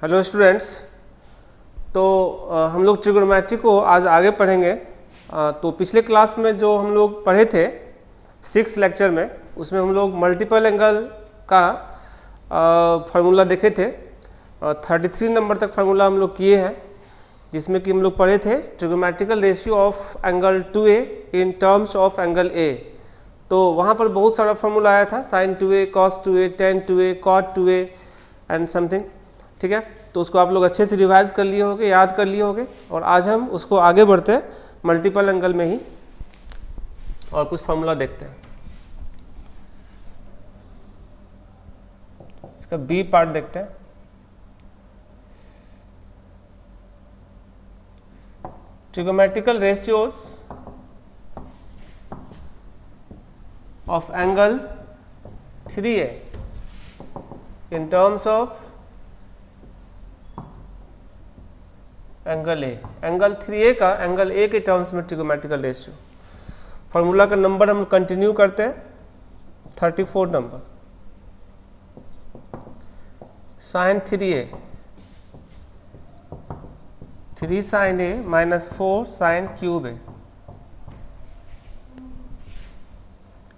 Hello students. तो हम लोग ट्रिग्नोमेट्री को आज आगे पढ़ेंगे। तो पिछले क्लास में जो हम लोग पढ़े थे 6th लेक्चर में, उसमें हम लोग मल्टीपल एंगल का फार्मूला देखे थे। 33 नंबर तक फार्मूला हम लोग किए हैं, जिसमें कि हम लोग पढ़े थे trigonometrical ratio of angle 2a in terms of angle a। तो वहाँ पर बहुत सारा फार्मूला आया था, sin 2a, cos 2a, tan 2a, cot 2a and something. ठीक है, तो उसको आप लोग अच्छे से रिवाइज कर लिए होंगे, याद कर लिए होंगे। और आज हम उसको आगे बढ़ते हैं मल्टीपल एंगल में ही और कुछ फार्मूला देखते हैं। इसका बी पार्ट देखते हैं। Trigonometrical ratios of angle 3a in terms of angle A. Angle 3a का एंगल ए के टर्म्स में ट्रिग्नोमेट्रिकल रेशियो। फार्मूला का नंबर हम कंटिन्यू करते हैं, 34 number. sin 3a 3 sin a minus 4 sin cube A,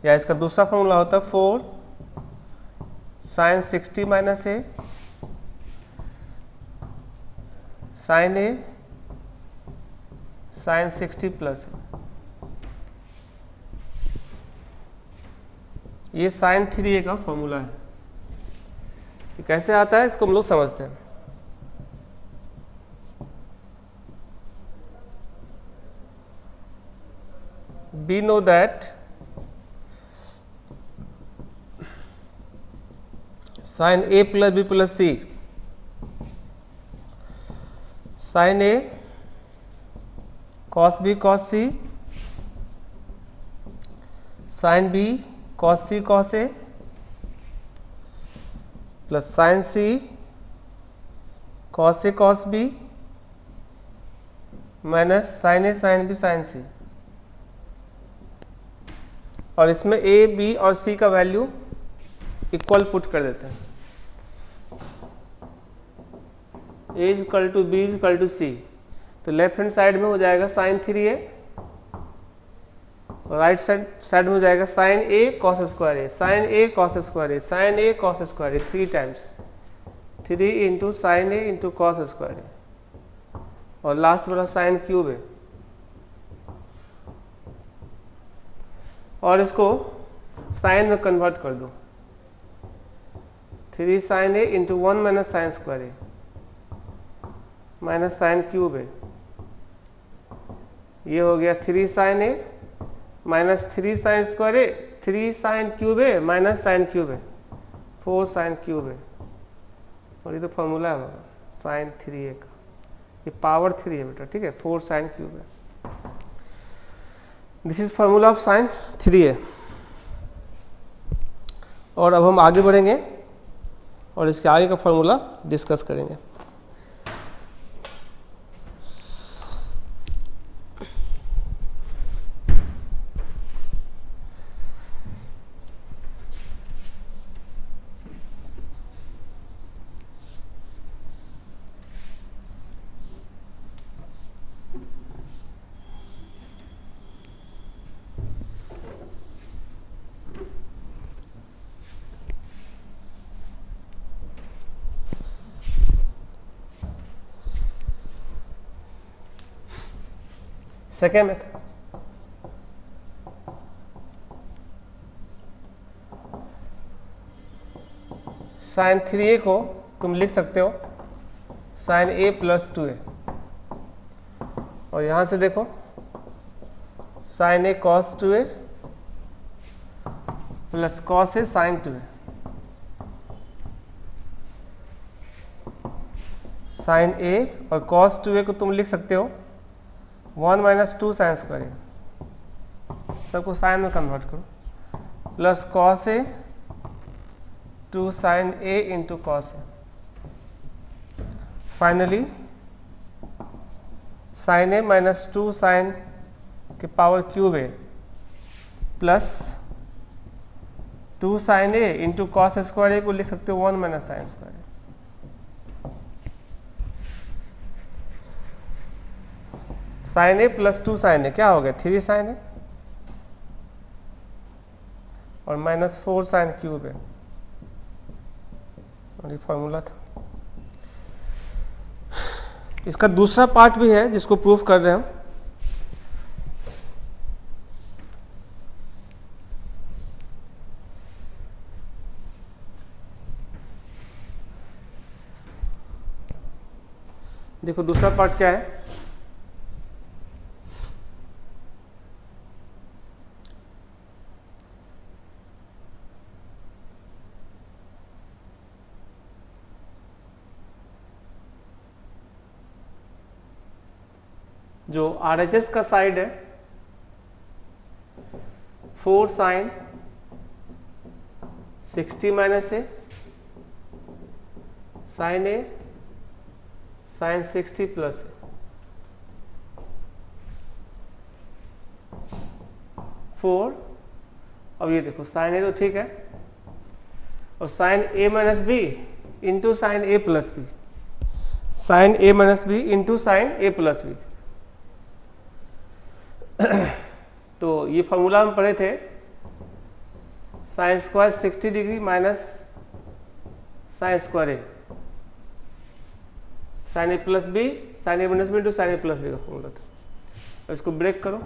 या इसका दूसरा फार्मूला होता है 4 sin 60 minus A sin a sin 60 plus ये sin 3a का फॉर्मूला है। ये कैसे आता है इसको हम लोग समझते हैं। We know that sin a plus b plus c, sin a cos b cos c, sin b cos c cos a plus sin c cos a cos b minus sin a sin b sin c। और इसमें a b और c का value equal put कर देते हैं। a is equal to b is equal to c, तो left hand side में हो जाएगा sin 3a और राइट साइड में हो जाएगा sin a cos square a, sin a cos square a, sin a cos square a 3 times 3 into sin a into cos square a, और last वाला sin cube है। और इसको साइन में कन्वर्ट कर दो, 3 sin a into 1 minus sine square a minus sign cube है। ये हो गया 3 sin a minus 3 sign square a, 3 sign cube है माइनस साइन क्यूब है, 4 साइन क्यूब है। और ये तो फॉर्मूला है हमारा साइन 3a का, ये पावर 3 है बेटा। ठीक है, 4 साइन क्यूब है। This is formula of sine 3a। और अब हम आगे बढ़ेंगे और इसके आगे का फॉर्मूला डिस्कस करेंगे। सेकेंड मेथड, साइन 3a को तुम लिख सकते हो साइन a प्लस 2a, और यहां से देखो sine a cos 2a plus cos a sin 2a, sine a और cos 2a को तुम लिख सकते हो 1 माइनस 2 साइन स्क्वायर a, सबको साइन में कन्वर्ट करो, plus cos a 2 sine a into cos a। Finally sine a minus 2 sine के power cube a plus 2 sine A into cos square A को लिख सकते हो 1 minus sine square A. Sine A plus 2 sine A क्या हो गया 3 sine ए और minus 4 sine cube है, और ये फॉर्मूला था। इसका दूसरा पार्ट भी है जिसको प्रूफ कर रहे हैं हम। देखो दूसरा पार्ट क्या है, जो RHS का साइड है 4 साइन 60 माइनस ए साइन ए साइन 60 प्लस ए 4। अब ये देखो साइन ए तो ठीक है, और sine A minus B into sine A plus B, sine A minus B into sine A plus B. तो ये फॉर्मूला हम पढ़े थे, sine square 60 degree minus sine square A, sine A plus B sine A minus B into sine A plus B का formula था। अब इसको break करो,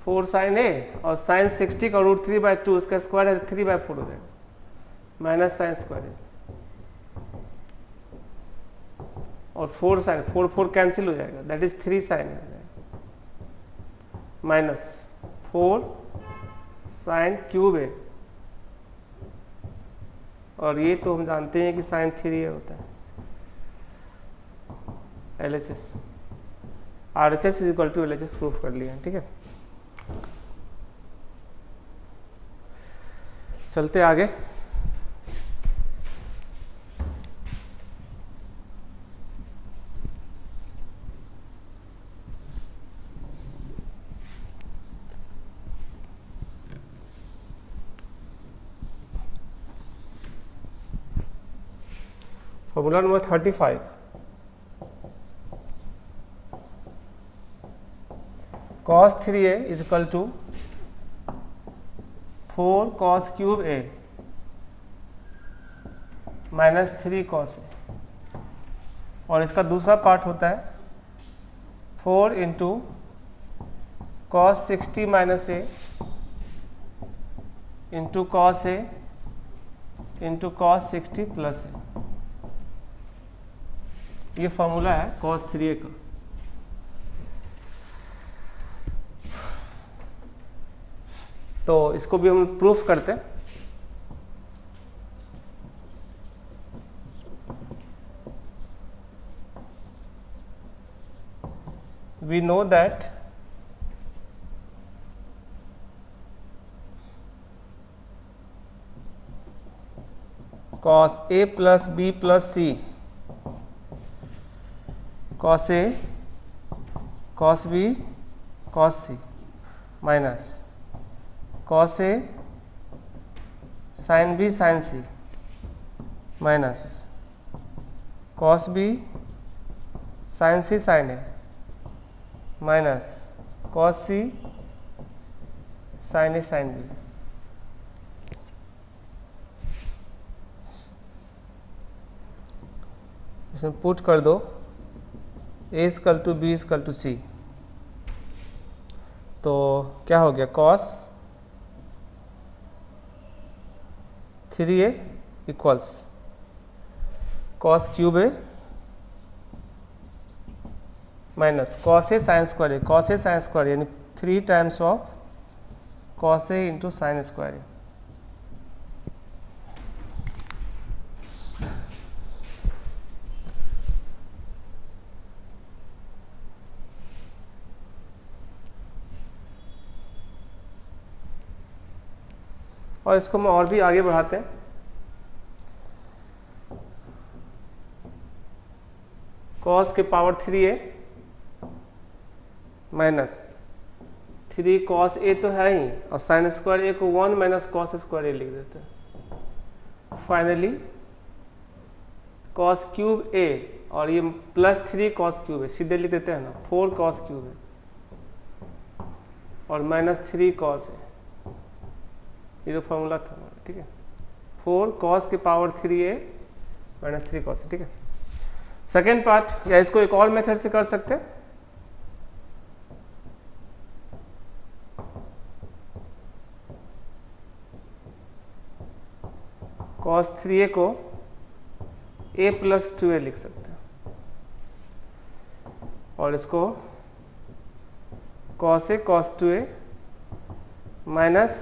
4 साइन ए और साइन 60 का रूट 3/2 उसका स्क्वायर है 3/4 हो जाएगा, माइनस साइन स्क्वायर ए और 4 साइन 4 कैंसिल हो जाएगा, that is 3 sine A minus 4 sine cube है, और ये तो हम जानते हैं कि साइन 3 होता है LHS, RHS is equal to LHS proof कर लिया है। ठीक है, चलते आगे। Formula number 35, cos 3a is equal to 4 cos cube a minus 3 cos a, और इसका दूसरा पार्ट होता है 4 into cos 60 minus a into cos a into cos 60 plus a। ये फॉर्मूला है cos 3a का। तो इसको भी हम प्रूफ करते हैं। We know that cos a plus b plus c, cos a cos b cos c minus cos a sin b sin c minus cos b sin c sin a minus cos c sin a sin b। इसमें put कर दो a equal to b equal to c, तो क्या हो गया cos 3a equals cos cube a minus cos a sine square a, cos a sine square यानी 3 times of cos a into sine square a। और इसको हम और भी आगे बढ़ाते हैं। cos के power 3a minus 3 cos a तो है ही, और साइन स्क्वायर a को 1 माइनस cos स्क्वायर a लिख देते हैं। फाइनली cos क्यूब a और ये +3 कॉस क्यूब है, सीधे लिख देते हैं ना, 4 कॉस क्यूब है और -3 कॉस है, ये तो फॉर्मूला था हमारा, ठीक है। 4 कॉस की पावर 3 है -3 कॉस है, ठीक है। सेकेंड पार्ट, या इसको एक और मेथड से कर सकते हैं, cos 3a को a + 2a लिख सकते हैं और इसको cos a cos 2a minus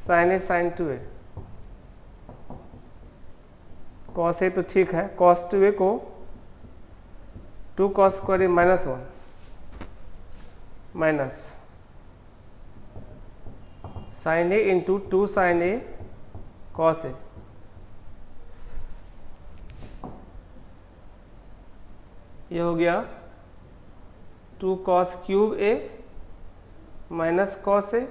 sin a sin 2a। cos a तो ठीक है, cos 2a को 2 cos square -1 minus sin a into 2 sin a cos a, ये हो गया 2 cos cube a minus cos a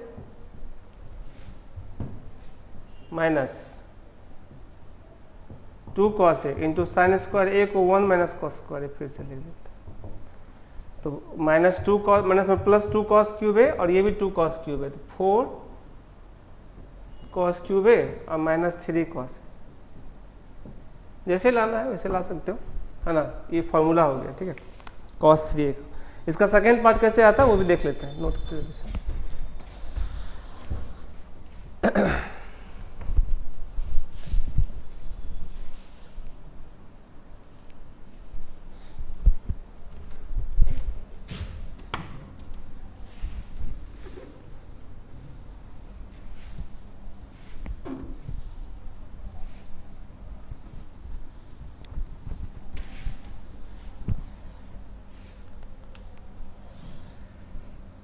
minus 2 cos a into sine square a को 1 minus cos square a फिर से लिख देते हैं, तो -2 cos माइनस में +2 cos क्यूब a और ये भी 2 cos क्यूब है, तो 4 cos क्यूब a और -3 cos, जैसे लाना है वैसे ला सकते हो, है ना। ये फॉर्मूला हो गया, ठीक है, cos 3a का। इसका सेकेंड पार्ट कैसे आता है वो भी देख लेते हैं, नोट कर।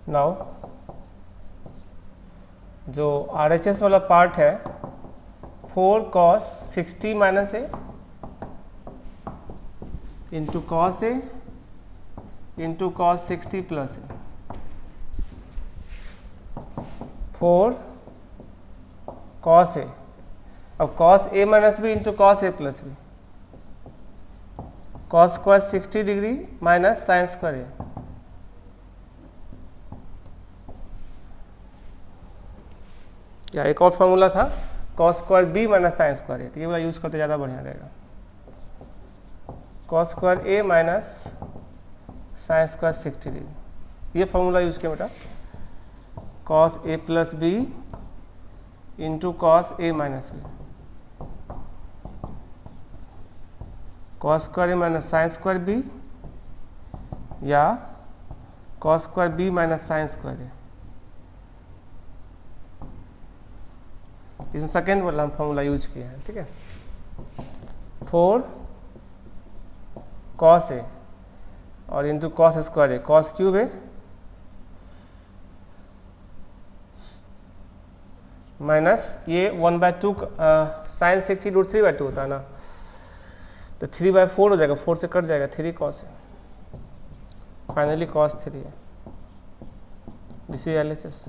नाउ जो RHS वाला पार्ट है, 4 cos 60 minus a into cos a into cos 60 plus a, 4 cos a, अब cos a minus b into cos a plus b, cos square 60 degree minus sine square a, या एक और formula था cos square b minus sine square A, तो ये वाला use करते ज़्यादा बढ़िया रहेगा, cos square a minus sine square 60 degree, ये फॉर्मूला यूज किया बेटा, cos a plus b into cos a minus b, cos square a minus sine square b या cos square b minus sine square a, इसमें second वाला हम formula use किया है, ठीक है। 4 cos a और into cos square a, cos cube a minus ये 1/2 साइन 60 √3/2 होता है ना, तो 3/4 हो जाएगा, 4 से कट जाएगा, 3 cos a, फाइनली cos 3 है, इसी LHS।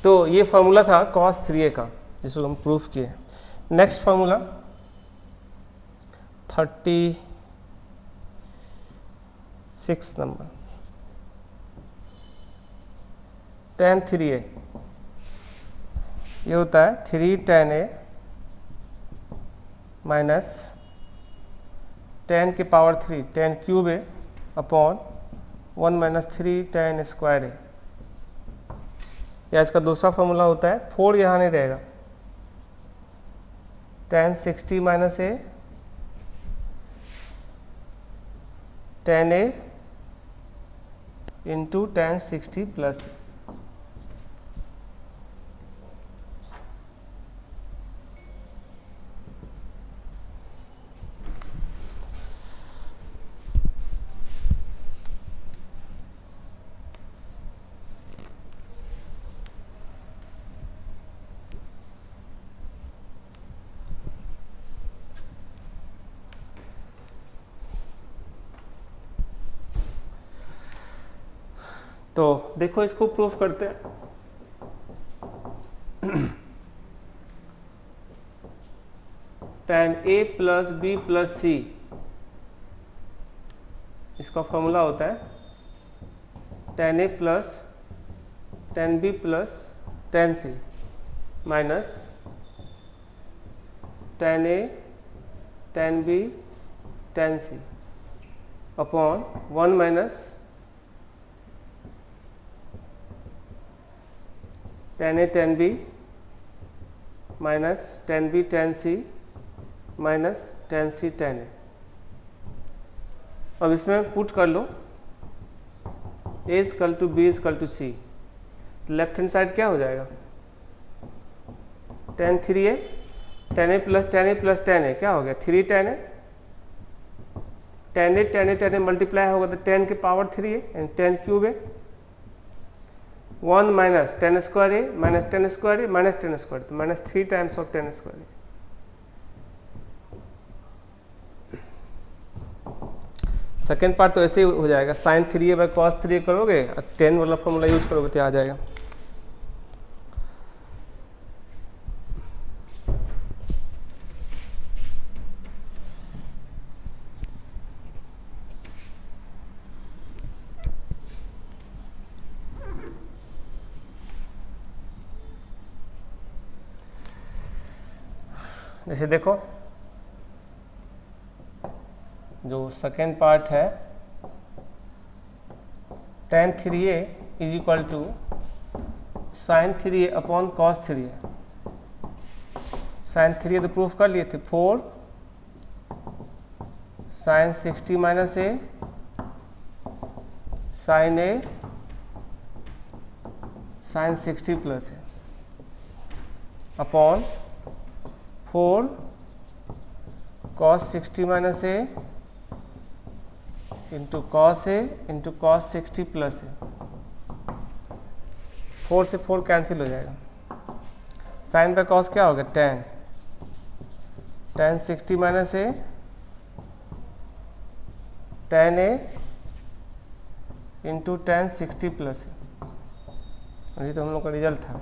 तो ये फार्मूला था cos 3a का, जिसको हम प्रूफ किए। Next formula 36 number, tan 3a, ये होता है 3 tan a माइनस tan की power 3 tan cube a upon 1 minus 3 tan square a, या इसका दूसरा फॉर्मूला होता है 4 यहाँ नहीं रहेगा, tan 60 minus a tan a into tan 60 plus a, तो देखो इसको प्रूफ करते हैं। tan A plus B plus C, इसका फॉर्मूला होता है tan A plus tan B plus tan C minus tan A tan B tan C upon 1 minus tan A tan B minus tan B tan C minus tan C tan A। अब इसमें put कर लो A is equal to B is equal to C, left hand side क्या हो जाएगा tan 3A tan A plus tan A क्या हो गया 3 tan A, tan A multiply होगा तो 10 के power 3A and 10 cube A, 1 minus tan square A minus tan square A minus tan square, तो minus 3 times of tan square A। Second part तो ऐसे ही हो जाएगा, sign 3A by cos 3A करोगे और 10 वाला फॉर्मूला यूज करोगे तो आ जाएगा। जैसे देखो जो सेकेंड पार्ट है tan 3A is equal to sine 3A upon cos 3A। Sine 3A तो प्रूफ कर लिए थे 4 sine 60 minus A sine A sine 60 plus A upon 4 cos 60 minus A into cos A into cos 60 plus A। 4 से 4 cancel हो जाएगा, sign by cos क्या होगा tan 60 minus A tan A into tan 60 plus A। ये तो हम लोग का रिजल्ट था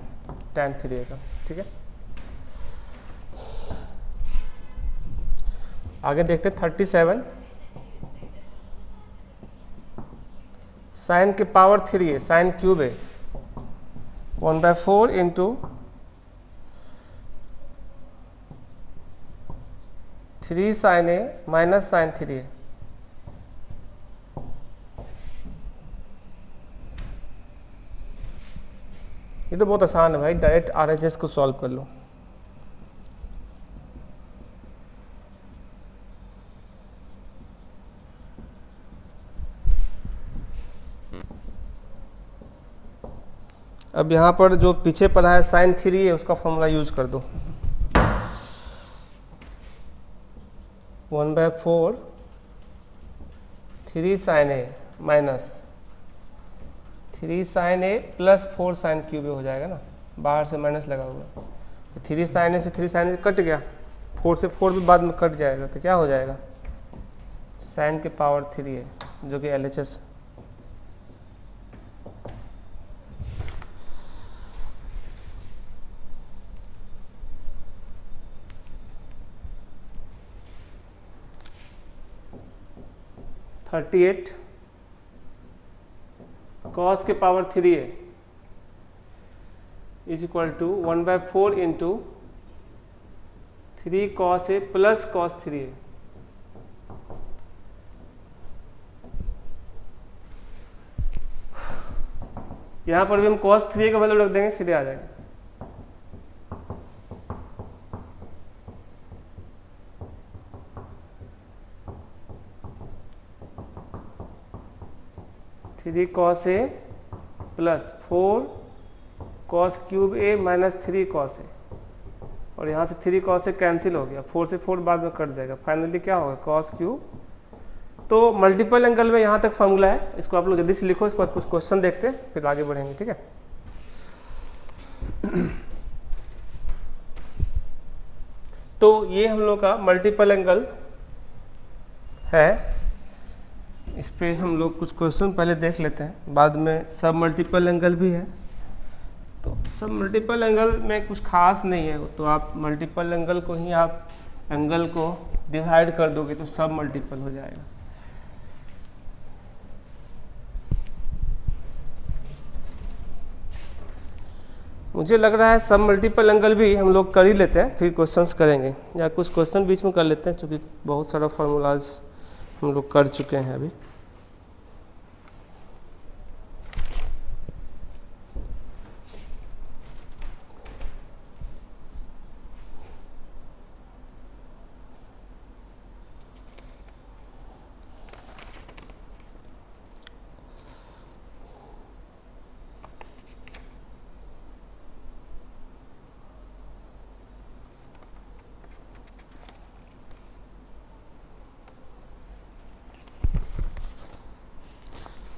tan 3A का, ठीक है। आगे देखते 37, साइन के power 3A sine cube A 1/4 into 3 sine A minus sine 3A। ये तो बहुत आसान है भाई, डायरेक्ट RHS को सॉल्व कर लो। अब यहाँ पर जो पीछे पड़ा है साइन 3A उसका फॉर्मूला यूज कर दो 1/4 3 sine A minus 3 sine A plus 4 sine cube A हो जाएगा ना, बाहर से माइनस लगा हुआ, 3 साइन A से 3 साइन A कट गया, 4 से 4 भी बाद में कट जाएगा, तो क्या हो जाएगा साइन के पावर 3A जो कि LHS। थर्टी 38 कॉस के power 3A is equal to 1/4 into 3 cos A plus cos 3A। यहां पर भी हम cos 3A का वैल्यू रख देंगे, सीधे आ जाएगा। Three cos A plus 4 cos cube A minus 3 cos A, और यहाँ से 3 cos A कैंसिल हो गया, 4 से 4 बाद में कट जाएगा, फाइनली क्या होगा cos क्यूब। तो मल्टीपल एंगल में यहाँ तक फार्मूला है, इसको आप लोग जल्दी से लिखो, इसके बाद कुछ क्वेश्चन देखते हैं फिर आगे बढ़ेंगे, ठीक है। तो ये हम लोग का मल्टीपल एंगल है, इस पे हम लोग कुछ क्वेश्चन पहले देख लेते हैं, बाद में सब मल्टीपल एंगल भी है। तो सब मल्टीपल एंगल में कुछ खास नहीं है, तो आप मल्टीपल एंगल को ही आप एंगल को डिवाइड कर दोगे तो सब मल्टीपल हो जाएगा। मुझे लग रहा है सब मल्टीपल एंगल भी हम लोग कर ही लेते हैं, फिर क्वेश्चंस करेंगे या कुछ क्वेश्चन बीच में कर लेते हैं, क्योंकि बहुत सारा फार्मूलाज हम लोग कर चुके हैं अभी।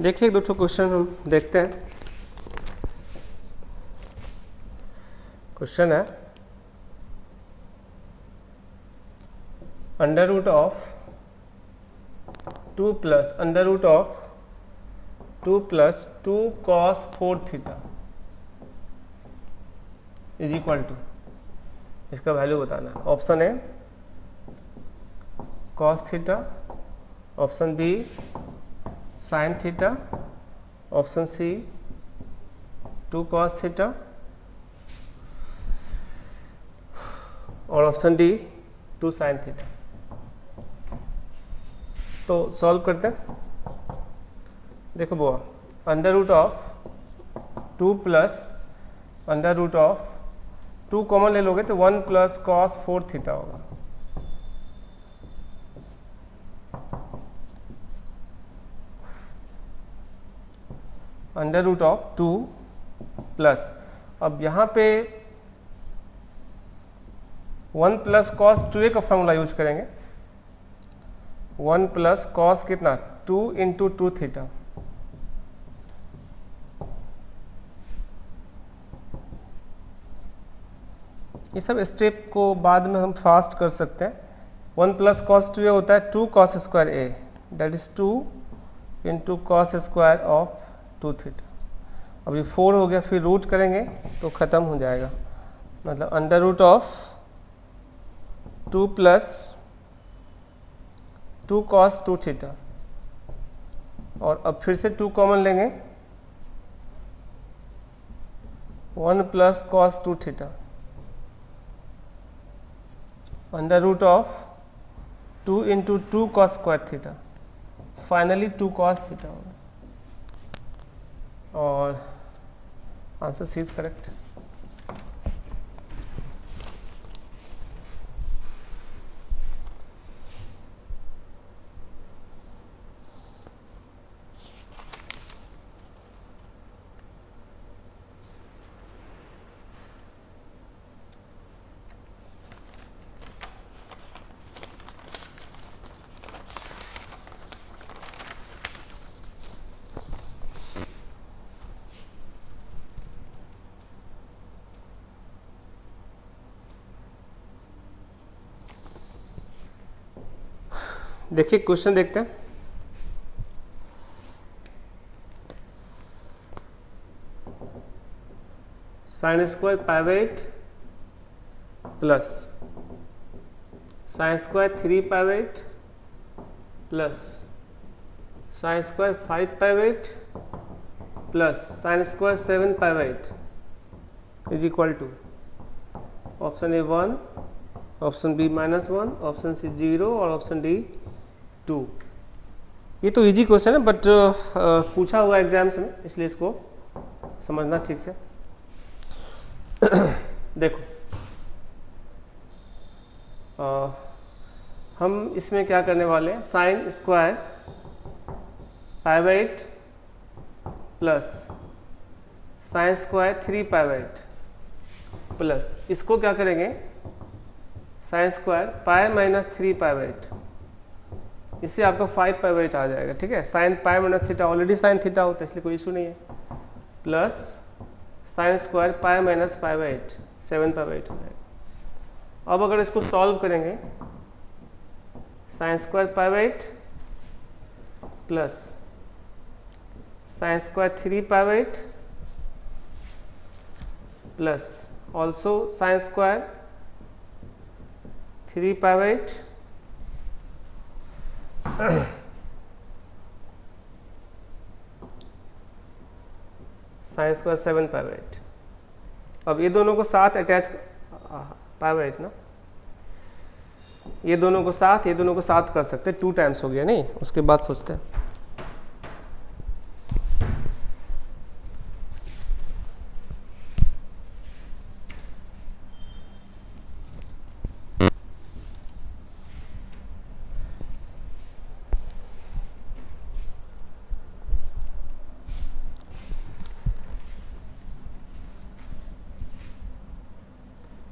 देखिए एक दो ठो क्वेश्चन हम देखते हैं। क्वेश्चन है under root of 2 plus 2 cos 4 theta is equal to, इसका वैल्यू बताना है। Option A cos theta, option B sine theta, option C 2 cos theta और ऑप्शन डी 2 साइन थीटा। तो सॉल्व करते हैं। देखो बुआ, under root of 2 plus under root of 2 common ले लोगे तो 1 प्लस cos 4 थीटा होगा। अंडर रूट ऑफ 2 प्लस, अब यहाँ पे 1 प्लस cos 2a का फॉर्मूला यूज करेंगे। 1 प्लस cos कितना 2 इंटू 2 थीटा, ये सब स्टेप को बाद में हम फास्ट कर सकते हैं। 1 प्लस cos 2a होता है 2 cos square a, that is 2 into cos square of 2 theta. अभी 4 हो गया, फिर रूट करेंगे तो ख़त्म हो जाएगा। मतलब under root of 2 plus 2 cos 2 theta, और अब फिर से 2 कॉमन लेंगे, 1 plus cos 2 theta under root of 2 into 2 cos square theta, finally 2 cos theta होगा और आंसर सी इज करेक्ट। देखिए क्वेश्चन देखते हैं। Sine square pi by 8 plus sine square 3 pi by 8 plus sine square 5 pi by 8 plus sine square 7 pi by 8 is equal to, option A 1, option B -1, option C 0 और option D 2। ये तो easy question है, but पूछा हुआ exams में, इसलिए इसको समझना ठीक से। देखो हम इसमें क्या करने वाले हैं, sine square pi by 8 plus sine square 3 pi by 8 plus इसको क्या करेंगे, sign square pi minus 3 pi by 8, इससे आपका 5 पाई बाई 8 आ जाएगा। ठीक है, sine pi minus theta already sine theta होता है, इसलिए कोई इशू नहीं है। Plus sine square pi minus pi by 8 7 pi by 8 हो जाएगा। अब अगर इसको सॉल्व करेंगे, sign square pi by 8 plus sine square 3 pi by 8 plus also sign square 3/8 sine square 7/8। अब ये दोनों को साथ अटैच π/8 ना, ये दोनों को साथ कर सकते हैं, 2 टाइम्स हो गया नहीं, उसके बाद सोचते हैं।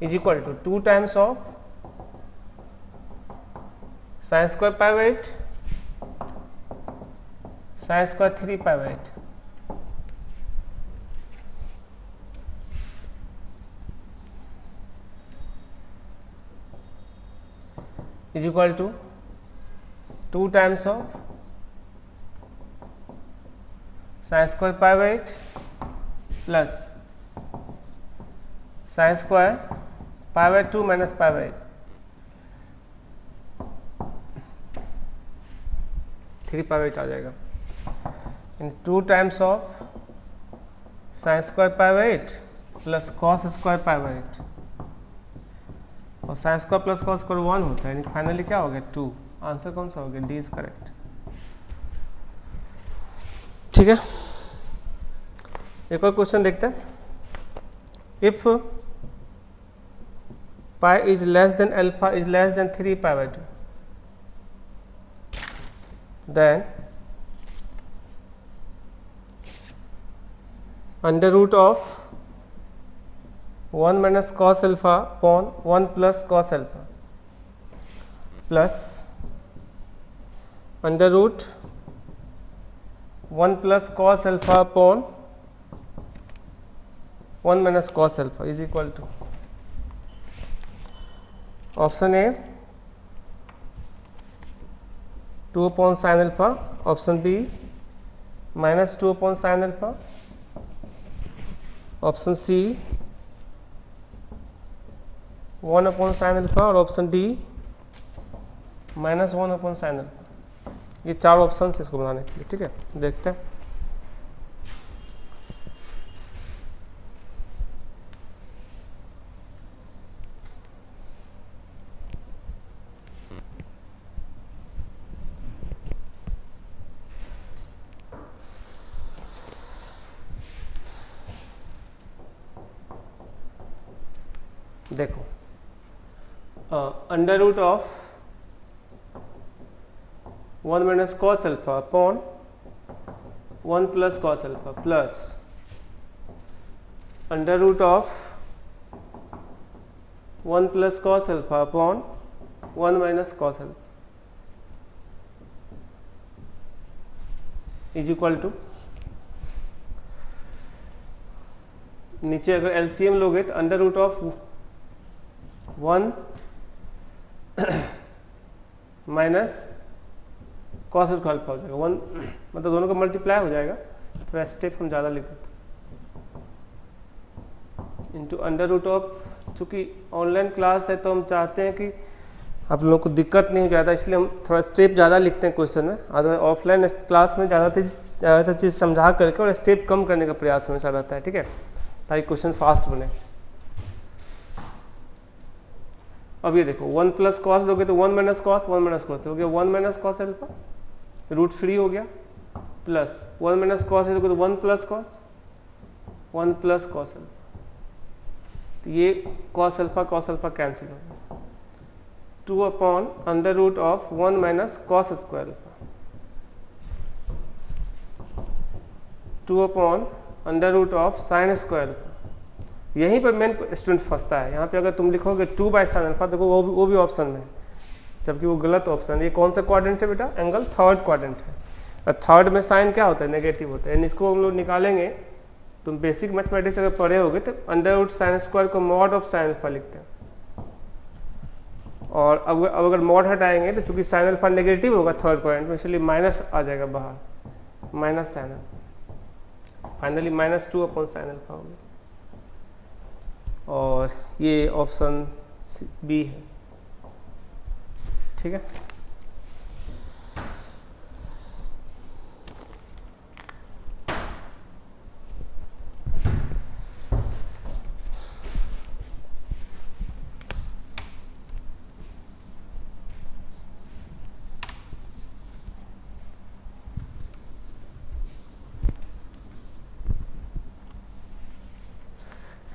Is equal to 2 times of sine square π/8 sine square 3/8 is equal to 2 times of sine square π/8 plus sine square π/2 minus π/8 3/8 आ जाएगा इन 2 times of sine square π/8 plus cos square π/8 और sine square plus cos square 1 होता है, यानी finally क्या हो गया 2। आंसर कौन सा हो गया? D is correct. ठीक है, एक और क्वेश्चन देखते हैं। If pi is less than alpha is less than 3/2, then under root of 1 minus cos alpha upon 1 plus cos alpha plus under root 1 plus cos alpha upon 1 minus cos alpha is equal to option A 2 upon sin alpha, option B minus 2 upon sin alpha, option C 1 upon sin alpha और option D minus 1 upon sin alpha। ये 4 option है इसको बनाने के लिए। ठीक है, देखते हैं। देखो, under root of 1 minus cos alpha upon 1 plus cos alpha plus under root of 1 plus cos alpha upon 1 minus cos alpha is equal to, नीचे अगर एलसीएम लोगे तो under root of 1 minus cos square alpha हो जाएगा। 1 मतलब दोनों का multiply हो जाएगा, थोड़ा स्टेप हम ज़्यादा लिख देते इंटू अंडर रूट ऑफ। चूँकि ऑनलाइन क्लास है तो हम चाहते हैं कि आप लोगों को दिक्कत नहीं हो जाता, इसलिए हम थोड़ा स्टेप ज़्यादा लिखते हैं क्वेश्चन में। अदरवाइज ऑफलाइन क्लास में ज़्यादातर चीज़ समझा करके और स्टेप कम करने का प्रयास हमेशा रहता है। ठीक है, ताकि क्वेश्चन फास्ट बने। अब ये देखो 1 प्लस कॉस दोगे तो 1 माइनस कॉस, 1 माइनस कॉस हो गया 1 minus cos alpha, root free हो गया, प्लस 1 माइनस कॉस दोगे तो 1 plus cos, 1 plus cos alpha. तो ये कॉस अल्फा कैंसिल हो गया। 2 upon under root of 1 minus cos square alpha, 2 upon under root of sine square alpha. यहीं पर मेन स्टूडेंट फंसता है। यहाँ पे अगर तुम लिखोगे 2 बाई साइन अल्फा, देखो वो भी ऑप्शन में है, जबकि वो गलत ऑप्शन है। ये कौन सा क्वाड्रेंट है बेटा? एंगल थर्ड क्वाड्रेंट है, और थर्ड में साइन क्या होता है? नेगेटिव होता है। इसको हम लोग निकालेंगे, तुम बेसिक मैथमेटिक्स अगर पढ़े होगे तो अंडर रूट साइन स्क्वायर को मॉड ऑफ साइन अल्फा लिखते हैं, और अब अगर मॉड हटाएंगे तो चूंकि साइन अल्फा नेगेटिव होगा थर्ड क्वाड्रेंट में, इसलिए माइनस आ जाएगा बाहर, minus sine alpha. Finally minus 2 upon sine alpha हो गया, और ये ऑप्शन बी है। ठीक है।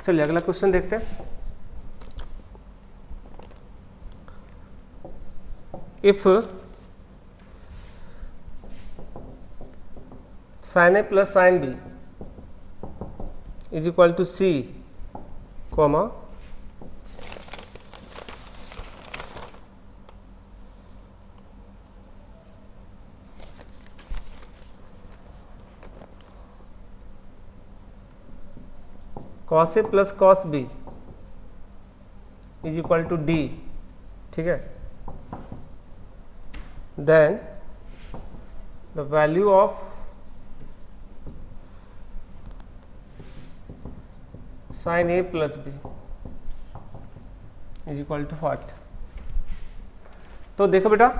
चलिए अगला क्वेश्चन देखते हैं। If sin A plus sin B is equal to C, comma cos A plus cos B is equal to D, ठीक है, then the value of sin A plus B is equal to what। तो देखो बेटा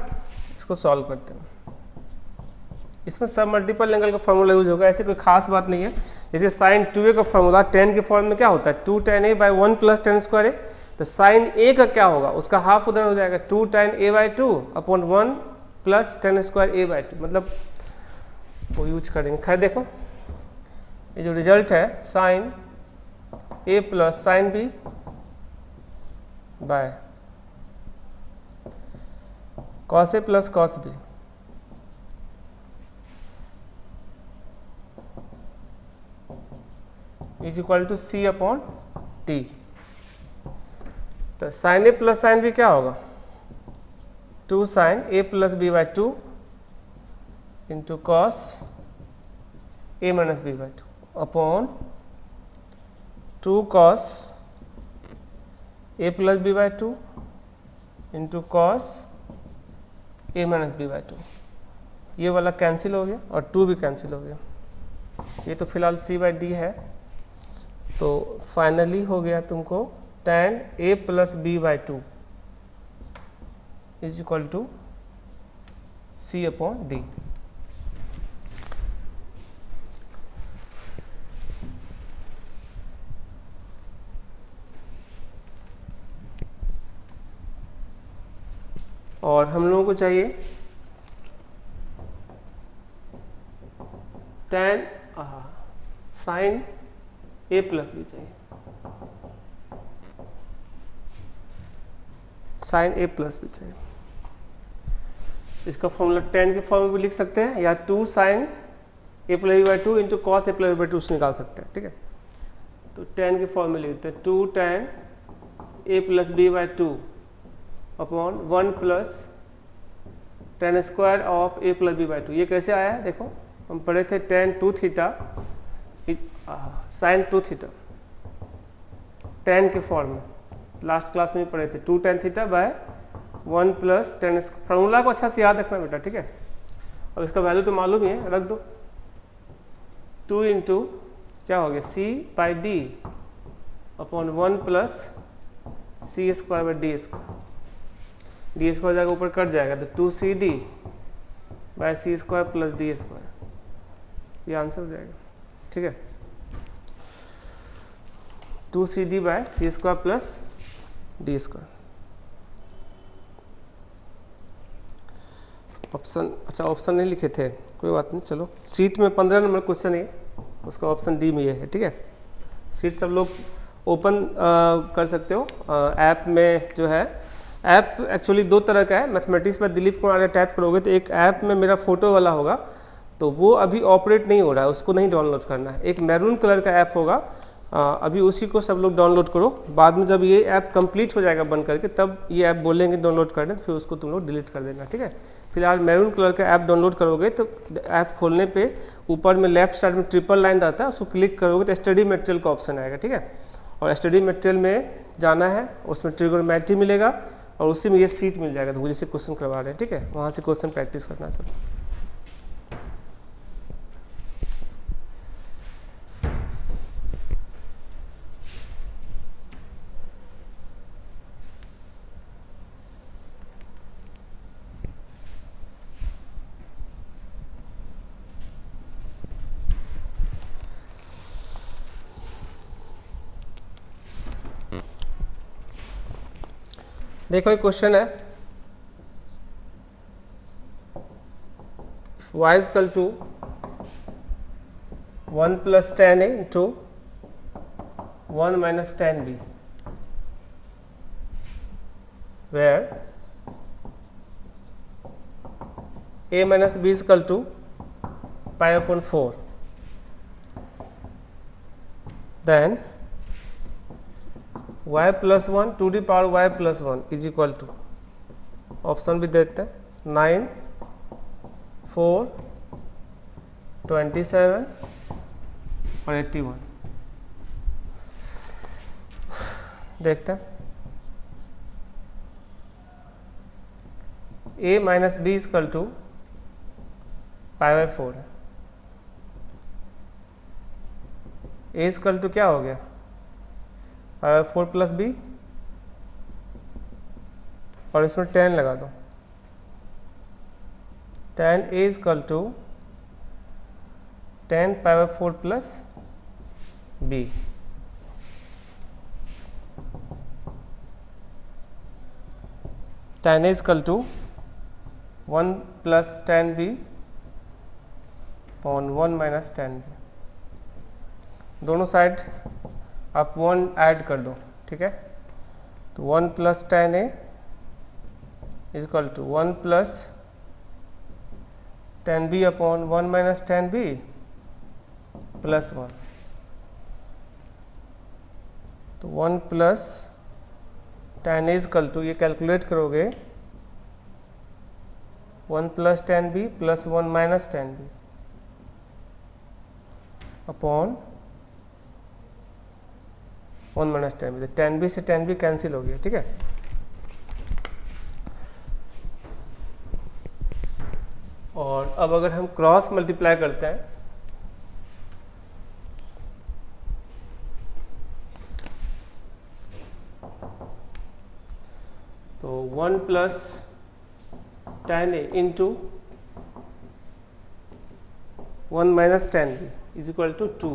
इसको solve करते हैं। इसमें सब मल्टीपल एंगल का फॉर्मूला यूज होगा, ऐसे कोई खास बात नहीं है। जैसे साइन 2A का फॉर्मूला tan के फॉर्म में क्या होता है 2 tan A by 1 plus tan square A, तो साइन A का क्या होगा, उसका हाफ उधर हो जाएगा 2 tan A by 2 upon 1 plus tan square A by 2, मतलब वो यूज करेंगे। खैर देखो ये जो रिजल्ट है sine A plus sine B by cos A plus cos B is equal to C upon T। तो sine A plus sine B क्या होगा 2 sine A plus B by 2 into cos A minus B by 2 upon 2 cos A plus B by 2 into cos A minus B by 2। ये वाला cancel हो गया और 2 भी cancel हो गया। ये तो फिलहाल C बाई D है, तो फाइनली हो गया तुमको tan A plus B by 2 is equal to C upon D। और हम लोगों को चाहिए tan sine A plus B चाहिए, साइन A प्लस B चाहिए। इसका फॉर्मूला tan के फॉर्म में भी लिख सकते हैं या 2 sine A plus B by 2 into cos A plus B by 2 से निकाल सकते हैं, ठीक है। तो tan के फॉर्म में लिखते हैं 2 tan A plus B by 2 upon 1 plus tan square of A plus B by 2। ये कैसे आया है देखो, हम पढ़े थे tan 2 theta sine 2 theta tan के फॉर्म में, लास्ट क्लास में पढ़े थे 2 tan theta by 1 plus tan। Formula को अच्छा से याद रखना बेटा, ठीक है। और इसका वैल्यू तो मालूम ही है, रख दो 2 इंटू क्या हो गया C by D upon 1 plus C square by D square. D square जाकर ऊपर कट जाएगा तो 2CD by C square plus D square, ये आंसर हो जाएगा, ठीक है। 2CD by C square plus D square. Option, अच्छा ऑप्शन नहीं लिखे थे, कोई बात नहीं, चलो। सीट में 15 नंबर क्वेश्चन है, उसका ऑप्शन डी में ये है, ठीक है। सीट सब लोग ओपन कर सकते हो ऐप में। जो है ऐप एक्चुअली दो तरह का है, मैथमेटिक्स पर दिलीप कुमार ने टाइप करोगे तो एक ऐप में मेरा फोटो वाला होगा, तो वो अभी ऑपरेट नहीं हो रहा है, उसको नहीं डाउनलोड करना है। एक मैरून कलर का ऐप होगा, अभी उसी को सब लोग डाउनलोड करो। बाद में जब ये ऐप कंप्लीट हो जाएगा बन करके, तब ये ऐप बोलेंगे डाउनलोड करने, फिर उसको तुम लोग डिलीट कर देना, ठीक है। फिलहाल मैरून कलर का ऐप डाउनलोड करोगे तो ऐप खोलने पे ऊपर में लेफ्ट साइड में ट्रिपल लाइन रहता है, उसको क्लिक करोगे तो स्टडी मटेरियल का ऑप्शन आएगा, ठीक है। और स्टडी मटेरियल में जाना है, उसमें ट्रिगोनोमेट्री मिलेगा और उसी में ये सीट मिल जाएगा, तो जैसे क्वेश्चन करवा रहे हैं, ठीक है। वहाँ से क्वेश्चन प्रैक्टिस करना सब। देखो एक क्वेश्चन है, y is equal to 1 plus tan a into 1 minus tan b, where a minus b is equal to pi upon 4, then y plus 1 to the power y plus 1 is equal to, option भी देते हैं, 9, 4, 27 और 81। देखते हैं, a minus B is equal to pi by 4 है, a is equal to क्या हो गया, पाई बाई 4 प्लस बी, और इसमें 10 लगा दो, tan a is equal to 10 pi by 4 plus b, tan a is equal to 1 plus tan b upon 1 minus tan b, दोनों side आप 1 ऐड कर दो, ठीक है, तो 1 plus tan a is equal to 1 plus tan b upon 1 minus tan b plus 1, तो 1 plus tan a is equal to, ये calculate करोगे 1 plus tan b plus 1 minus tan b upon 1 minus tan b, tan b से tan b cancel हो गया, ठीक है। और अब अगर हम क्रॉस मल्टीप्लाई करते हैं तो 1 plus tan a into 1 minus tan b is equal to 2,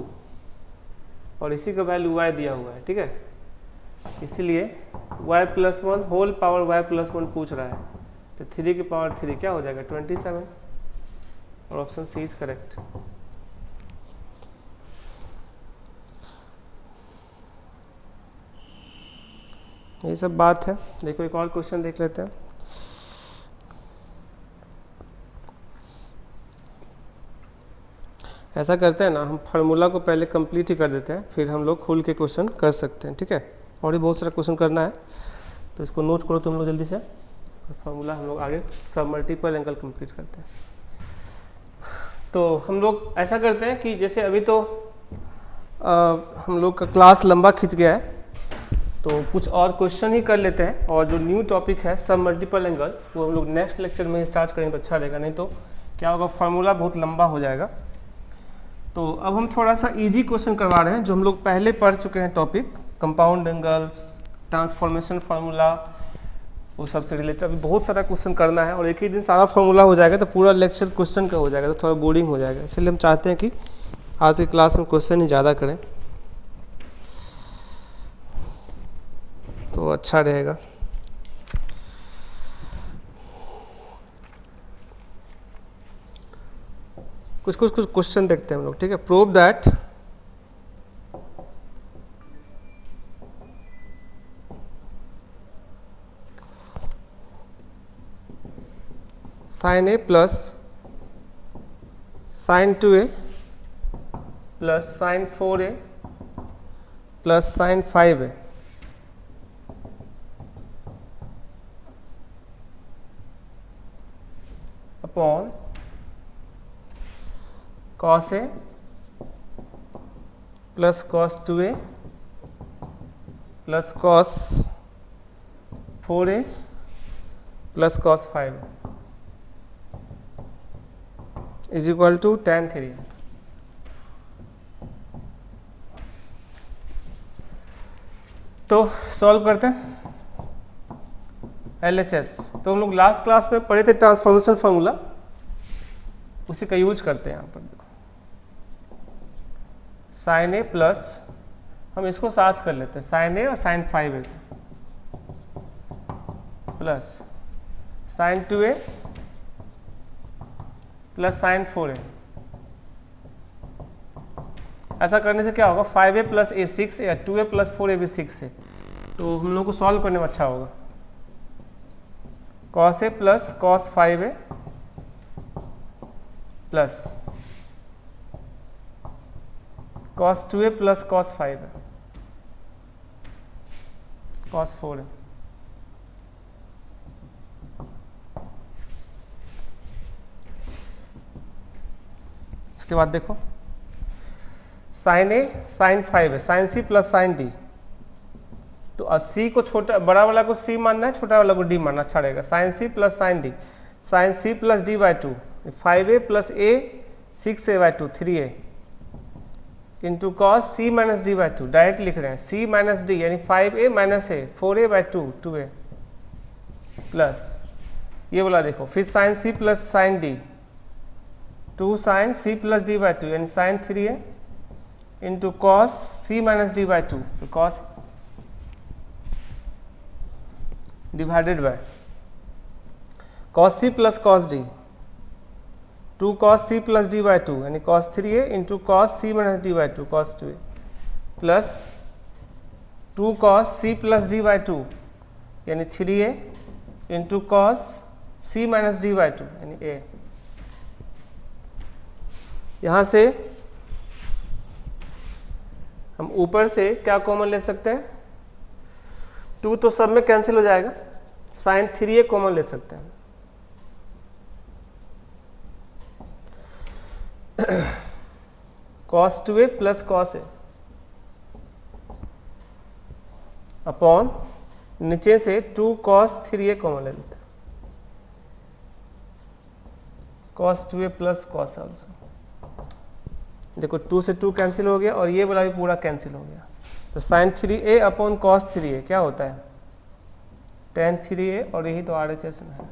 और इसी का वैल्यू y दिया हुआ है, ठीक है, इसीलिए y plus 1 whole power y plus 1 पूछ रहा है, तो 3 की पावर 3 क्या हो जाएगा, 27, और ऑप्शन सी इज करेक्ट। ये सब बात है। देखो एक और क्वेश्चन देख लेते हैं। ऐसा करते हैं ना, हम फार्मूला को पहले कंप्लीट ही कर देते हैं, फिर हम लोग खुल के क्वेश्चन कर सकते हैं, ठीक है। और भी बहुत सारा क्वेश्चन करना है, तो इसको नोट करो तुम लोग जल्दी से, फार्मूला हम लोग आगे सब मल्टीपल एंगल कंप्लीट करते हैं। तो हम लोग ऐसा करते हैं कि जैसे अभी तो हम लोग का क्लास लंबा खिंच गया है, तो कुछ और क्वेश्चन ही कर लेते हैं, और जो न्यू टॉपिक है सब मल्टीपल एंगल, वो हम लोग नेक्स्ट लेक्चर में स्टार्ट करेंगे तो अच्छा रहेगा, नहीं तो क्या होगा, फार्मूला बहुत लंबा हो जाएगा। तो अब हम थोड़ा सा इजी क्वेश्चन करवा रहे हैं, जो हम लोग पहले पढ़ चुके हैं topic, compound angles, transformation formula, वो सबसे रिलेटेड अभी बहुत सारा क्वेश्चन करना है, और एक ही दिन सारा फार्मूला हो जाएगा तो पूरा लेक्चर क्वेश्चन का हो जाएगा, तो थोड़ा बोरिंग हो जाएगा। इसलिए हम चाहते हैं कि आज की क्लास में क्वेश्चन ही ज़्यादा करें तो अच्छा रहेगा। कुछ क्वेश्चन देखते हैं हम लोग, ठीक है। Prove that sin a plus sin 2a plus sin 4a plus sin 5a upon cos a plus cos 2a plus cos 4a plus cos 5a is equal to tan 3। तो सॉल्व करते हैं LHS। तो हम लोग last class में पढ़े थे transformation formula, उसी का यूज करते हैं यहाँ पर। देखो sin a प्लस, हम इसको साथ कर लेते हैं, sin a और sin 5a plus sign 2a plus sign 4a। ऐसा करने से क्या होगा, 5a प्लस a 6 या 2a प्लस 4a भी 6 है, तो हम लोग को सॉल्व करने में अच्छा होगा। cos a plus cos 5a plus cos 2a plus cos 5a cos 4a। इसके बाद देखो साइन ए साइन 5 है, sine C plus sine D. तो अब सी को छोटा, बड़ा वाला को सी मानना है, छोटा वाला को डी मानना अच्छा रहेगा। Sine C plus sine D, sine C plus D by 2, 5a plus A 6a by 2 3a into cos C minus D by 2। Direct लिख रहे हैं सी माइनस डी यानी 5a minus A 4a by 2 2a plus ये वाला देखो, फिर sine C plus sine D 2 sine C plus D by 2 यानी sine 3a into cos C minus D by 2, तो cos divided by cos C plus cos D 2 cos C plus D by 2 यानी cos 3a into cos C minus D by 2 cos 2a plus 2 cos C plus D by 2 यानी 3a into cos C minus D by 2 यानी a। यहाँ से हम ऊपर से क्या common ले सकते हैं, 2 तो सब में कैंसिल हो जाएगा, साइन 3a कॉमन ले सकते हैं। cos 2a plus cos a upon नीचे से 2 cos 3a कॉमन ले लेते हैं, cos 2a plus cos also. देखो 2 से 2 कैंसिल हो गया और ये वाला भी पूरा कैंसिल हो गया, तो sign 3a upon cos 3a क्या होता है, tan 3a, और यही तो RHS में है।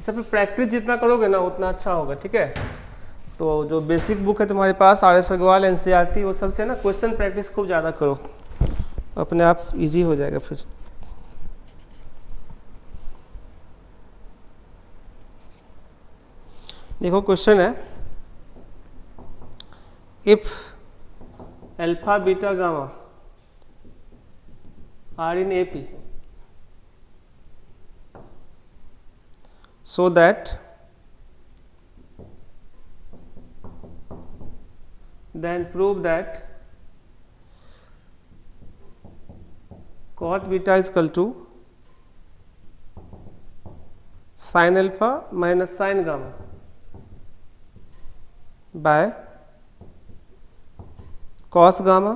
सब प्रैक्टिस जितना करोगे ना उतना अच्छा होगा, ठीक है। तो जो बेसिक बुक है तुम्हारे पास RS अग्रवाल NCERT, वो सबसे ना क्वेश्चन प्रैक्टिस खूब ज़्यादा करो, अपने आप इजी हो जाएगा। फिर देखो क्वेश्चन है, if alpha beta gamma are in AP so that then prove that cot beta is equal to sin alpha minus sin gamma by cos gamma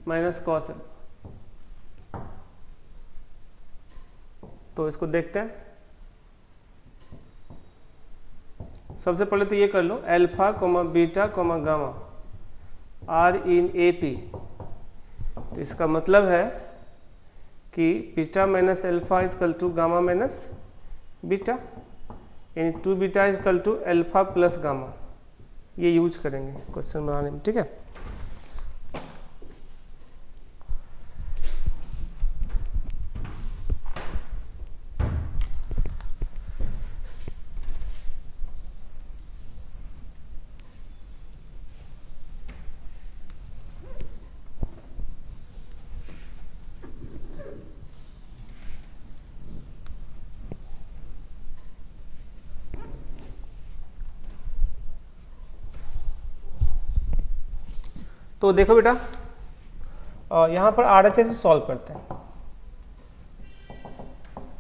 minus cos alpha। तो इसको देखते हैं। सबसे पहले तो ये कर लो, alpha comma beta comma gamma are in AP, तो इसका मतलब है कि beta minus alpha is equal to gamma minus beta, यानी 2 beta is equal to alpha plus gamma. ये यूज करेंगे क्वेश्चन बनाने में, ठीक है। तो देखो बेटा, यहाँ पर RHS से सॉल्व करते हैं।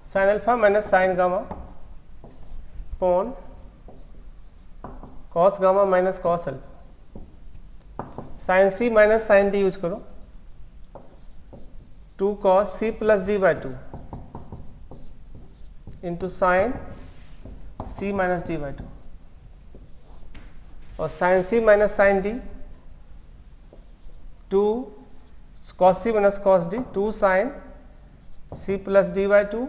Sine alpha minus sine gamma upon cos gamma minus cos alpha, sine C minus sine D use करो, 2 cos C plus D by 2 into sine C minus D by 2, और sine C minus sine D 2 cos c minus cos d 2 sine c plus D by 2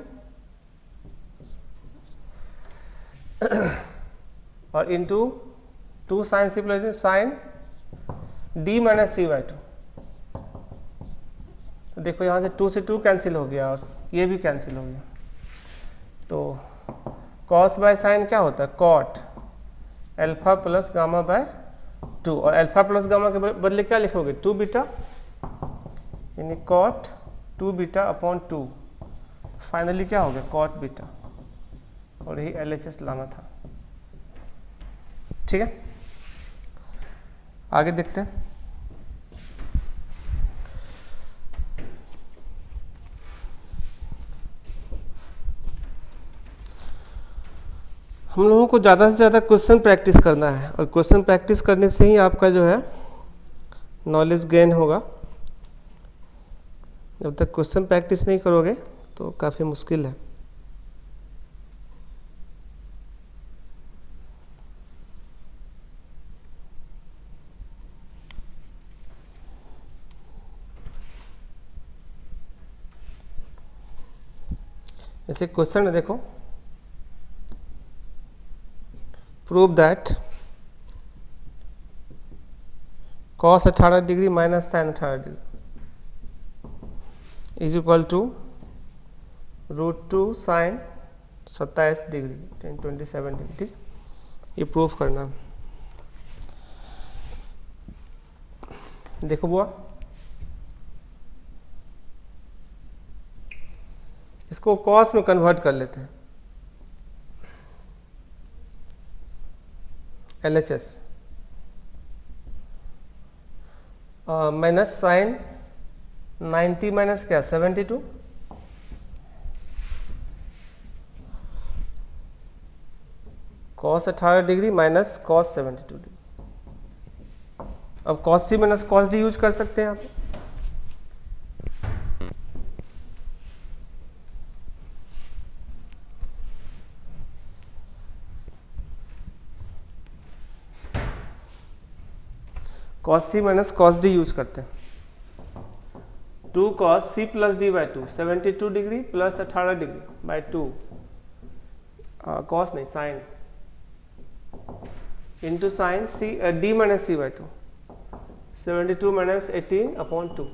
और into 2 sine c plus D sine d minus C by two. देखो यहाँ से 2 से 2 cancel हो गया और ये भी कैंसिल हो गया, तो कॉस बाय साइन क्या होता है, cot alpha plus gamma by 2, और अल्फा प्लस गामा के बदले क्या लिखोगे, 2 बीटा, यानी कॉट 2 बीटा अपॉन 2, फाइनली क्या हो गया, कॉट बीटा, और यही LHS लाना था। ठीक है, आगे देखते हैं। हम लोगों को ज़्यादा से ज़्यादा क्वेश्चन प्रैक्टिस करना है, और क्वेश्चन प्रैक्टिस करने से ही आपका जो है नॉलेज गेन होगा। जब तक क्वेश्चन प्रैक्टिस नहीं करोगे तो काफ़ी मुश्किल है। जैसे क्वेश्चन है, देखो, prove that cos 18 degree minus sine 18 degree is equal to √2 sine 27 degree 27 degree. ठीक, ये प्रूफ करना। देखो बुआ, इसको कॉस में कन्वर्ट कर लेते हैं, LHS माइनस साइन 90 माइनस क्या 72, cos 18 degree minus cos 72 degree. अब cos C minus cos D use कर सकते हैं आप। Cos C minus cos D use करते हैं। 2 cos C plus D by 2, 72 degree plus 18 degree by 2, cos नहीं sine, into sine C D minus C by 2, 72 minus 18 upon 2,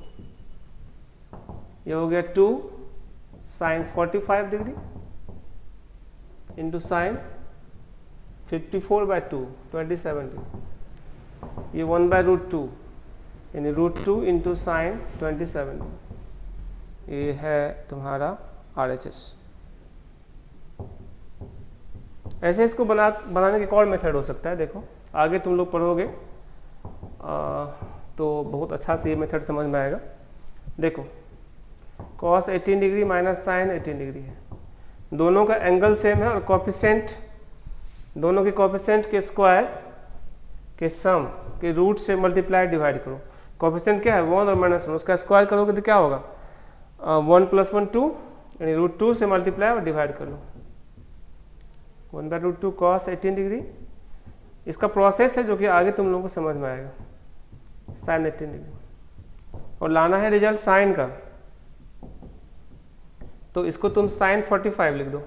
ये हो गया 2 sine 45 degree into sine 54 by 2, 27 degree, ये 1 by √2, यानी √2 into sign 27, ये है तुम्हारा RHS। ऐसे इसको बनाने के एक और मेथड हो सकता है। देखो आगे तुम लोग पढ़ोगे तो बहुत अच्छा से ये मेथड समझ में आएगा। देखो cos 18 degree minus sine 18 degree है, दोनों का एंगल सेम है, और कोफिशिएंट, दोनों के कोफिशिएंट के स्क्वायर के सम के रूट से मल्टीप्लाई डिवाइड करो। कोफिशिएंट क्या है 1 और -1, उसका स्क्वायर करोगे तो क्या होगा 1 + 1 2, यानी √2 से मल्टीप्लाई और डिवाइड कर लो, 1 बाई √2 cos 18 डिग्री। इसका प्रोसेस है जो कि आगे तुम लोगों को समझ में आएगा, साइन 18 डिग्री, और लाना है रिजल्ट साइन का, तो इसको तुम साइन 45 लिख दो,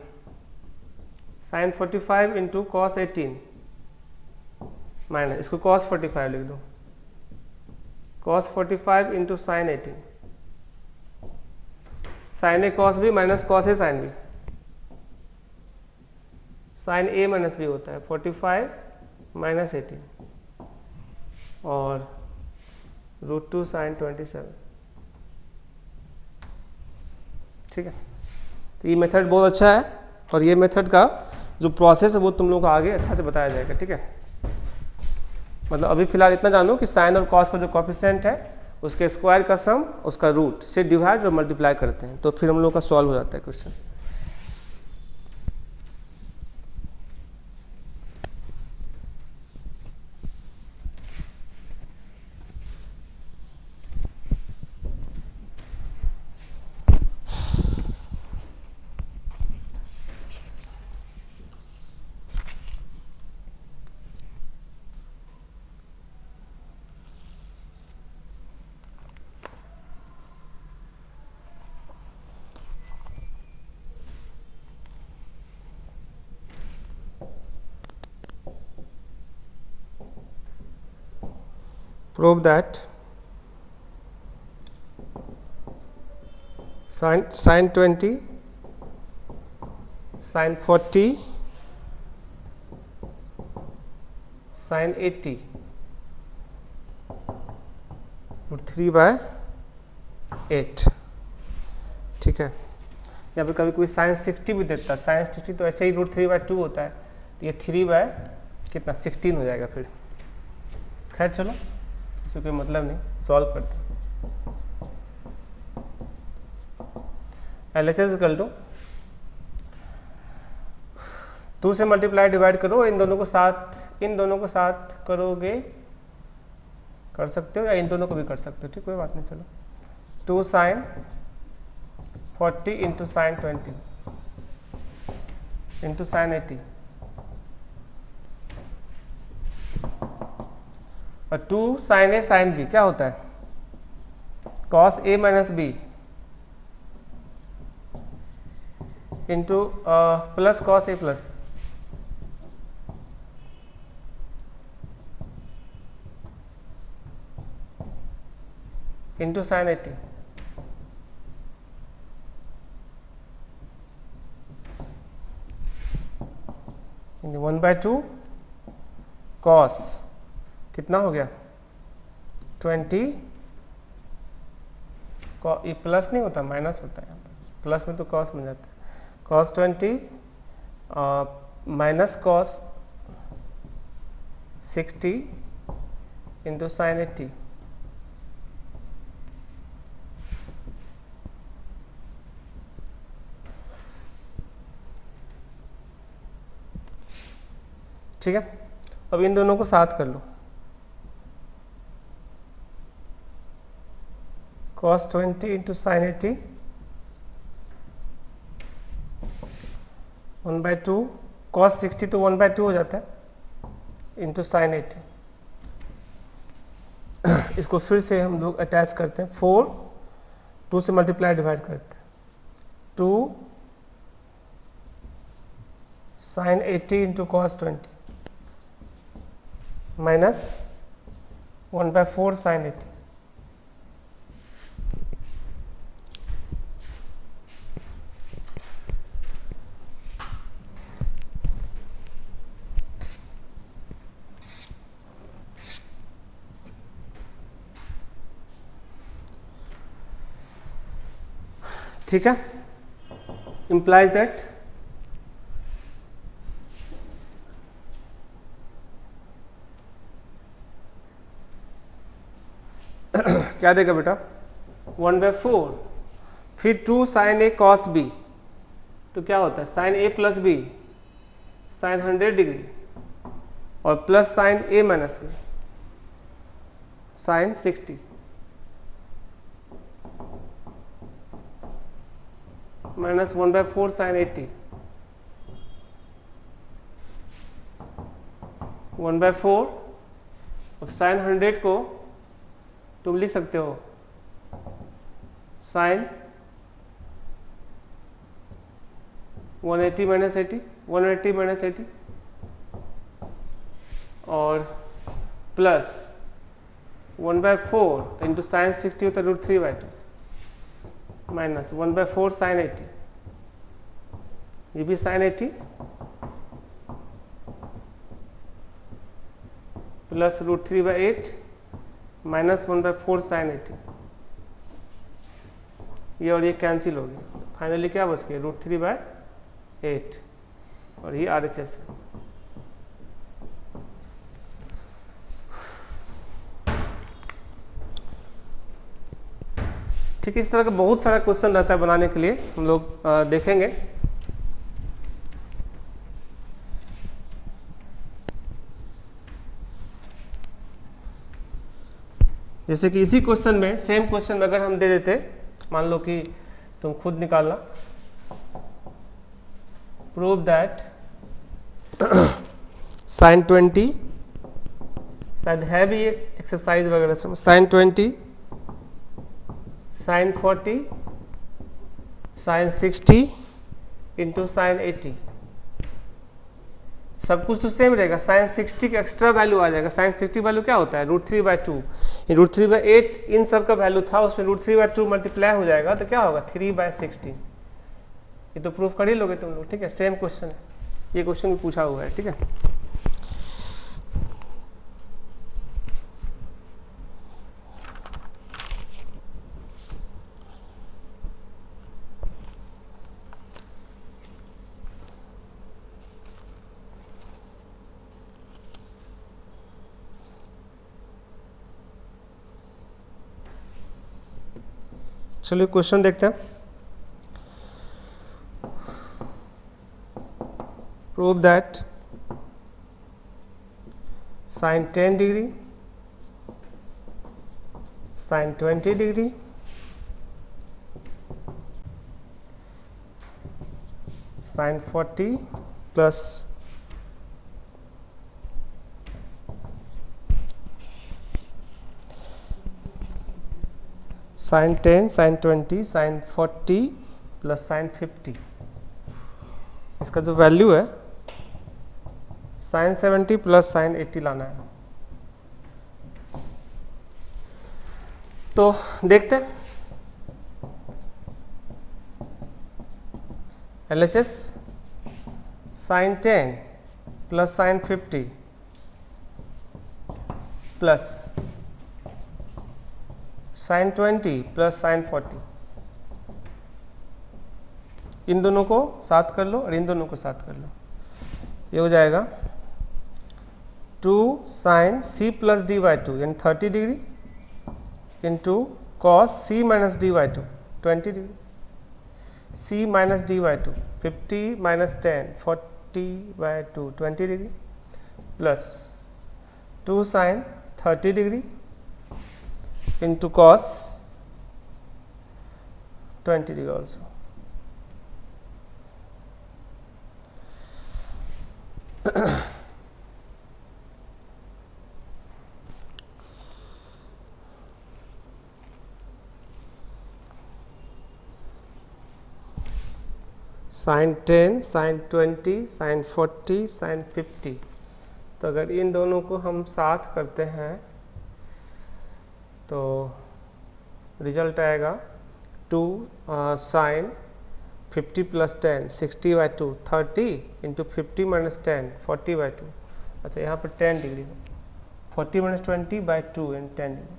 साइन 45 इंटू कॉस 18 माइनस, इसको cos 45 लिख दो, cos 45 इंटू साइन 18, साइन ए कॉस भी माइनस कॉस ए साइन भी, साइन ए माइनस बी होता है 45 माइनस 18, और √2 साइन 27। ठीक है, तो ये मेथड बहुत अच्छा है, और ये मेथड का जो प्रोसेस है वो तुम लोगों को आगे अच्छा से बताया जाएगा। ठीक है, मतलब अभी फिलहाल इतना जानो कि साइन और कॉस का जो कोफिशिएंट है उसके स्क्वायर का सम उसका रूट से डिवाइड और मल्टीप्लाई करते हैं, तो फिर हम लोग का सॉल्व हो जाता है question. prove that sin 20, sin 40, sin 80 √3/8। ठीक है, यहाँ पे कभी कोई sin 60 भी देता है, sin 60 तो ऐसे ही √3/2 होता है, तो ये 3/16 हो जाएगा फिर। खैर चलो, इससे कोई मतलब नहीं, सॉल्व करते हैं। LHS इक्वल टू 2 से मल्टीप्लाई डिवाइड करो, इन दोनों को साथ करोगे, कर सकते हो, या इन दोनों को भी कर सकते हो, ठीक, कोई बात नहीं। चलो 2 sin 40 into sin 20 into sin 80 और 2 sin A sin B क्या होता है? cos A minus B into plus cos A plus B into sin 80 1/2 cos कितना हो गया 20, ये प्लस नहीं होता, माइनस होता है, प्लस में तो cos बन जाता है, cos 20 minus cos 60 into sin 80 ठीक है। अब इन दोनों को साथ कर लो, cos 20 इंटू sin 80 1/2 cos 60 तो 1/2 हो जाता है इंटू sin 80। इसको फिर से हम लोग अटैच करते हैं, 4 2 से मल्टीप्लाई डिवाइड करते हैं, 2 sin 80 into cos 20 minus 1/4 sin 80 ठीक है। implies that क्या देगा बेटा 1/4, फिर 2 sin A cos B, तो क्या होता है sin A plus B sin 100 degree और plus sin A minus B sin 60 minus 1/4 sin 80 1/4। अब sin 100 को तुम लिख सकते हो sin 180 माइनस 80 180 माइनस 80 और प्लस 1/4 इंटू sin 60 होता है √3/2 माइनस 1/4 sin 80, ये भी sin 80 प्लस √3/8 माइनस 1/4 sin 80, ये और ये कैंसिल हो गया, फाइनली क्या बच गया √3/8 और ये RHS है। ठीक है, इस तरह का बहुत सारा क्वेश्चन रहता है बनाने के लिए, हम लोग देखेंगे। जैसे कि इसी क्वेश्चन में, सेम क्वेश्चन में अगर हम दे देते, मान लो कि तुम खुद निकालना, प्रूव दैट sin 20, शायद है भी ये एक्सरसाइज वगैरह सब, sin 20 sin 40 sin 60 into sin 80 सब कुछ तो सेम रहेगा, साइन 60 का एक्स्ट्रा वैल्यू आ जाएगा। साइन 60 वैल्यू क्या होता है, √3/2, √3/8 इन सब का वैल्यू था, उसमें √3/2 मल्टीप्लाई हो जाएगा तो क्या होगा 3/16। ये तो प्रूफ कर ही लोगे तुम लोग, ठीक है। सेम क्वेश्चन है, ये क्वेश्चन भी पूछा हुआ है, ठीक है। चलिए क्वेश्चन देखते हैं। Prove that sin 10 degree, sin 20 degree, sin 40 plus sin 10, sin 20, sin 40 plus sin 50, इसका जो वैल्यू है sin 70 प्लस sin 80 लाना है। तो देखते हैं LHS sin 10 plus sin 50 plus sin 20 plus sin 40, इन दोनों को साथ कर लो और इन दोनों को साथ कर लो, ये हो जाएगा 2 sin c प्लस d/2 यानी 30 degree into cos c minus d/2 20 degree, c minus d/2 50 minus 10 40/2 20 degree plus 2 sin 30 degree into cos 20 degree also. sin 10, sin 20, sin 40, sin 50, तो अगर इन दोनों को हम साथ करते हैं तो रिजल्ट आएगा 2 sin 50 प्लस 10 60/2 30 इंटू 50 माइनस 10 40/2, अच्छा यहाँ पर 10 डिग्री 40 माइनस 20/2 एंड 10 डिग्री,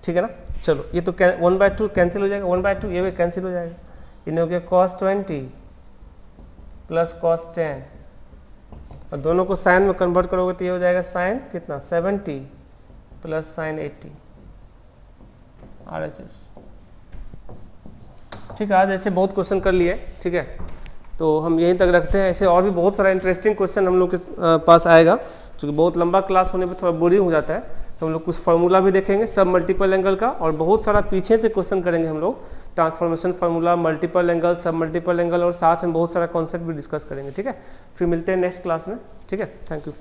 ठीक है ना। चलो ये तो 1/2 कैंसिल हो जाएगा, 1/2 ये भी कैंसिल हो जाएगा, इन्हें हो गया cos 20 प्लस cos 10 और दोनों को साइन में कन्वर्ट करोगे तो ये हो जाएगा साइन कितना 70 प्लस साइन 80 RHS, ठीक है। आज ऐसे बहुत क्वेश्चन कर लिए, ठीक है, तो हम यहीं तक रखते हैं। ऐसे और भी बहुत सारा इंटरेस्टिंग क्वेश्चन हम लोग के पास आएगा, क्योंकि बहुत लंबा क्लास होने पे थोड़ा बोरिंग हो जाता है, तो हम लोग कुछ फार्मूला भी देखेंगे सब मल्टीपल एंगल का, और बहुत सारा पीछे से क्वेश्चन करेंगे हम लोग, ट्रांसफॉर्मेशन फार्मूला, मल्टीपल एंगल, सब मल्टीपल एंगल, और साथ में बहुत सारा कॉन्सेप्ट भी डिस्कस करेंगे, ठीक है। फिर मिलते हैं नेक्स्ट क्लास में, ठीक है। Thank you.